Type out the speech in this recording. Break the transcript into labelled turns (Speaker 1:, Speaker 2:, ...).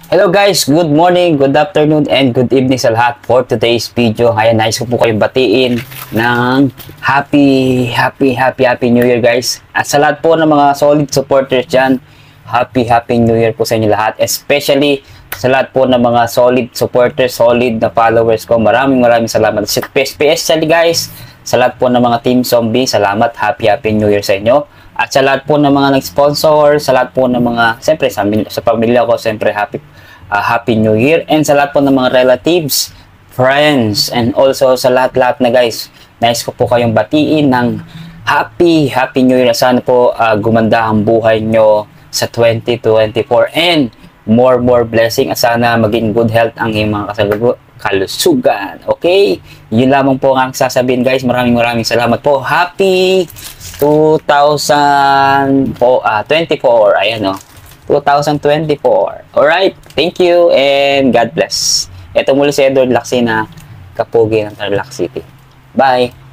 Speaker 1: Hello guys, good morning, good afternoon, and good evening sa lahat for today's video. Ayan, nice ko po kayong batiin ng happy New Year guys. At sa lahat po ng mga solid supporters dyan, happy New Year po sa inyo lahat. Especially sa lahat po ng mga solid supporters, solid na followers ko. Maraming salamat. Especially guys, sa lahat po ng mga Team Zombie, salamat. Happy New Year sa inyo. At sa lahat po ng mga nag-sponsor, sa lahat po ng mga, siyempre sa pamilya ko, siyempre happy New Year. And sa lahat po ng mga relatives, friends, and also sa lahat na guys, nice ko po kayong batiin ng happy New Year. Sana po gumanda ang buhay nyo sa 2024 and more blessing at sana maging good health ang iyong mga kalusugan. Okay? Yun lamang po ang sasabihin guys. Maraming salamat po. Happy 2024. Ayan o. 2024. Alright. Thank you and God bless. Ito muli si Edward Lacsina, Kapugi ng Tarlac City. Bye.